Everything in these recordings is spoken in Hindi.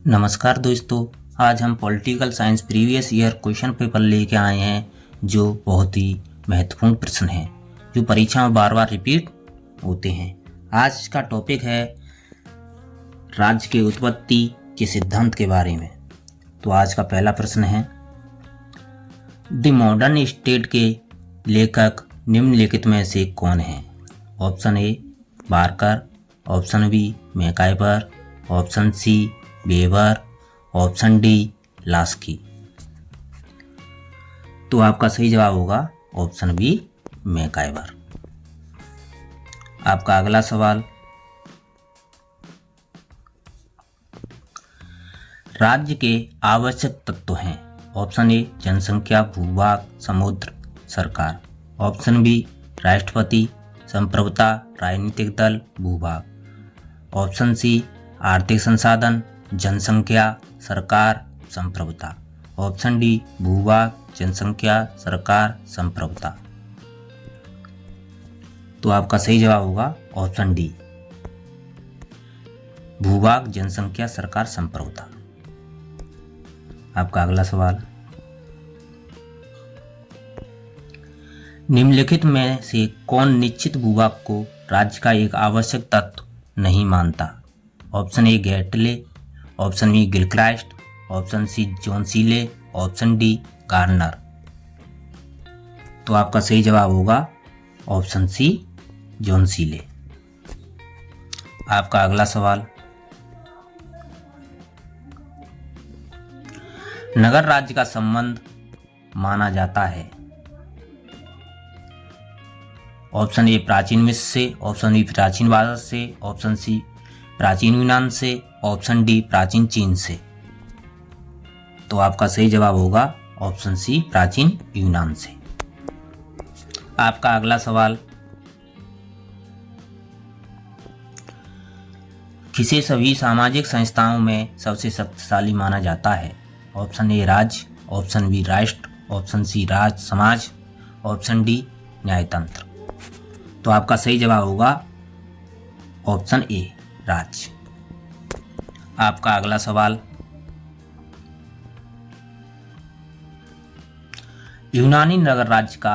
नमस्कार दोस्तों, आज हम political science previous year question paper लेके आए हैं जो बहुत ही महत्वपूर्ण प्रश्न हैं जो परीक्षा में बार बार रिपीट होते हैं। आज का टॉपिक है राज्य के उत्पत्ति के सिद्धांत के बारे में। तो आज का पहला प्रश्न है, द मॉडर्न स्टेट के लेखक निम्नलिखित में से कौन है? Option A Barker, option B MacIver, option C Weber, option D Laski. तो आपका सही जवाब होगा ऑप्शन बी मैकाइवर। आपका अगला सवाल, राज्य के आवश्यक तत्व हैं। ऑप्शन ए जनसंख्या, भूभाग, समुद्र, सरकार। ऑप्शन बी राष्ट्रपति, संप्रभुता, राजनीतिक दल, भूभाग। ऑप्शन सी आर्थिक संसाधन, जनसंख्या, सरकार, संप्रभुता। ऑप्शन डी भूभाग, जनसंख्या, सरकार, संप्रभुता। तो आपका सही जवाब होगा ऑप्शन डी भूभाग, जनसंख्या, सरकार, संप्रभुता। आपका अगला सवाल, निम्नलिखित में से कौन निश्चित भूभाग को राज्य का एक आवश्यक तत्व नहीं मानता? Option A Gettell, option B Gilchrist, option C John Seeley, option D Garner. तो आपका सही जवाब होगा ऑप्शन सी जॉन सीले। आपका अगला सवाल, नगर राज्य का संबंध माना जाता है। ऑप्शन ए प्राचीन मिस्र से, ऑप्शन बी प्राचीन भारत से, ऑप्शन सी प्राचीन यूनान से, ऑप्शन डी प्राचीन चीन से। तो आपका सही जवाब होगा ऑप्शन सी प्राचीन यूनान से। आपका अगला सवाल, किसे सभी सामाजिक संस्थाओं में सबसे शक्तिशाली माना जाता है? ऑप्शन ए राज्य, ऑप्शन बी राष्ट्र, ऑप्शन सी राज समाज, ऑप्शन डी न्यायतंत्र। तो आपका सही जवाब होगा ऑप्शन ए राज्य। आपका अगला सवाल, यूनानी नगर राज्य का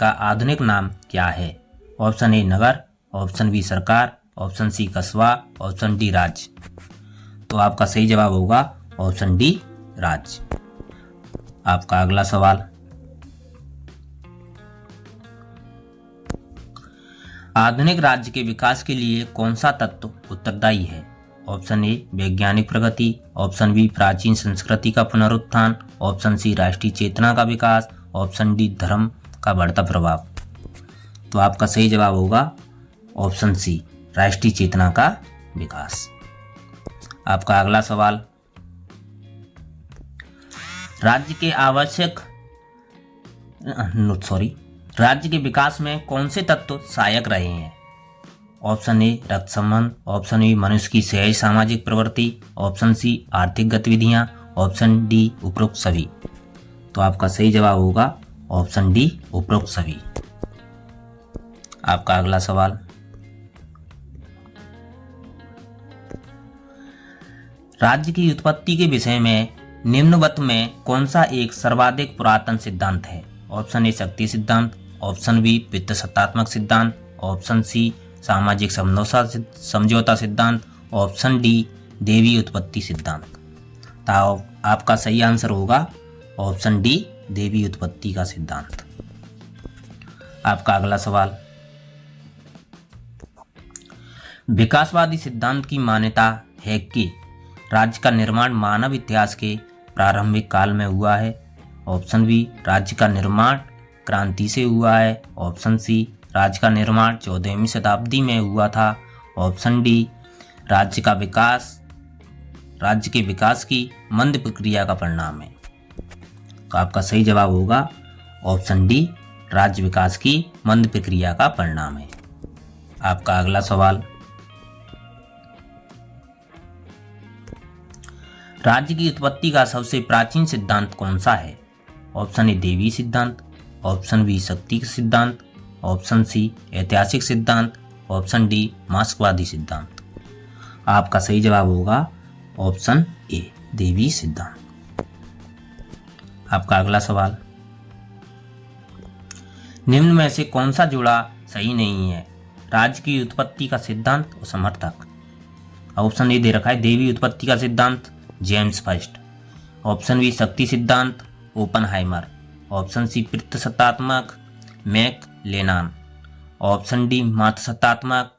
आधुनिक नाम क्या है? ऑप्शन ए नगर, ऑप्शन बी सरकार, ऑप्शन सी कस्बा, ऑप्शन डी राज्य। तो आपका सही जवाब होगा ऑप्शन डी राज्य। आपका अगला सवाल, आधुनिक राज्य के विकास के लिए कौन सा तत्व उत्तरदायी है? ऑप्शन ए वैज्ञानिक प्रगति, ऑप्शन बी प्राचीन संस्कृति का पुनरुत्थान, ऑप्शन सी राष्ट्रीय चेतना का विकास, ऑप्शन डी धर्म का बढ़ता प्रभाव। तो आपका सही जवाब होगा ऑप्शन सी राष्ट्रीय चेतना का विकास। आपका अगला सवाल, राज्य के विकास में कौन से तत्व सहायक रहे हैं? ऑप्शन ए रक्त संबंध, ऑप्शन बी मनुष्य की सहज सामाजिक प्रवृत्ति, ऑप्शन सी आर्थिक गतिविधियां, ऑप्शन डी उपरोक्त सभी। तो आपका सही जवाब होगा ऑप्शन डी उपरोक्त सभी। आपका अगला सवाल, राज्य की उत्पत्ति के विषय में निम्नवत में कौन सा एक सर्वाधिक पुरातन सिद्धांत है? ऑप्शन ए शक्ति सिद्धांत, ऑप्शन बी पितृसत्तात्मक सिद्धांत, ऑप्शन सी सामाजिक समझौता सिद्धांत, ऑप्शन डी देवी उत्पत्ति सिद्धांत। तो आपका सही आंसर होगा ऑप्शन डी देवी उत्पत्ति का सिद्धांत। आपका अगला सवाल, विकासवादी सिद्धांत की मान्यता है कि राज्य का निर्माण मानव इतिहास के प्रारंभिक काल में हुआ है। ऑप्शन बी राज्य का निर्माण क्रांति से हुआ है, ऑप्शन सी राज्य का निर्माण 14वीं शताब्दी में हुआ था, ऑप्शन डी राज्य के विकास की मंद प्रक्रिया का परिणाम है। तो आपका सही जवाब होगा ऑप्शन डी राज्य विकास की मंद प्रक्रिया का परिणाम है। आपका अगला सवाल, राज्य की उत्पत्ति का सबसे प्राचीन सिद्धांत कौन सा है? ऑप्शन ए देवी सिद्धांत, ऑप्शन बी शक्ति सिद्धांत, ऑप्शन सी ऐतिहासिक सिद्धांत, ऑप्शन डी मार्क्सवादी सिद्धांत। आपका सही जवाब होगा ऑप्शन ए, देवी सिद्धांत। आपका अगला सवाल, निम्न में से कौन सा जोड़ा सही नहीं है? राज्य की उत्पत्ति का सिद्धांत और समर्थक। ऑप्शन ए दे रखा है देवी उत्पत्ति का सिद्धांत, जेम्स फर्स्ट। ऑप्शन बी शक्ति सिद्धांत, ओपनहाइमर। ऑप्शन सी पितृसत्तात्मक, मैक लेनान। ऑप्शन डी मातृसत्तात्मक,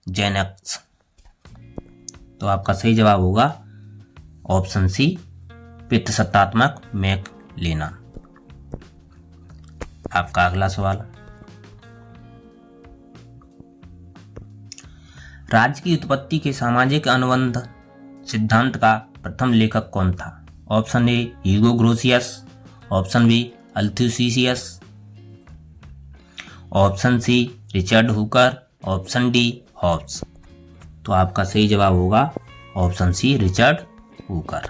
जेनक्स। तो आपका सही जवाब होगा ऑप्शन सी पितृसत्तात्मक, मैक लेनान। आपका अगला सवाल, राज्य की उत्पत्ति के सामाजिक अनुबंध सिद्धांत का प्रथम लेखक कौन था? Option A Hugo Grotius. Option B Althusius. Option C Richard Hooker. Option D Hobbes. तो आपका सही जवाब होगा ऑप्शन सी रिचर्ड हुकर।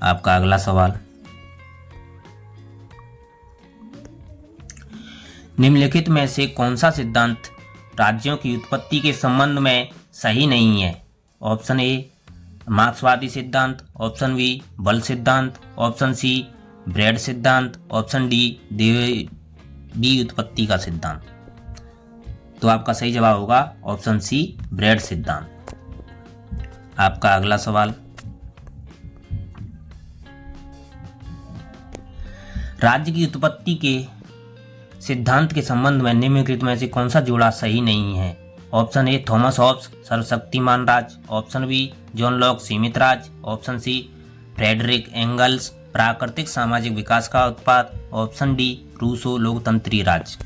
आपका अगला सवाल, निम्नलिखित में से कौन सा सिद्धांत राज्यों की उत्पत्ति के संबंध में सही नहीं है? ऑप्शन ए मार्क्सवादी सिद्धांत। ऑप्शन बी बल सिद्धांत। ऑप्शन सी ब्रेड सिद्धांत। ऑप्शन डी उत्पत्ति का सिद्धांत। तो आपका सही जवाब होगा ऑप्शन सी ब्रेड सिद्धांत। आपका अगला सवाल, राज्य की उत्पत्ति के सिद्धांत के संबंध में निम्नलिखित में से कौन सा जोड़ा सही नहीं है? ऑप्शन ए थॉमस हॉब्स सर्वशक्तिमान राज। ऑप्शन बी जॉन लॉक सीमित राज। ऑप्शन सी फ्रेडरिक एंगल्स प्राकृतिक सामाजिक विकास का उत्पाद। ऑप्शन डी रूसो लोकतंत्री राज।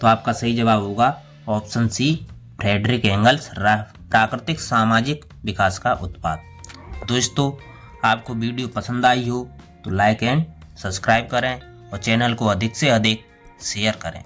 तो आपका सही जवाब होगा ऑप्शन सी फ्रेडरिक एंगल्स प्राकृतिक सामाजिक विकास का उत्पाद। दोस्तों, आपको वीडियो पसंद आई हो तो लाइक एंड सब्सक्राइब करें और चैनल को अधिक से अधिक शेयर करें।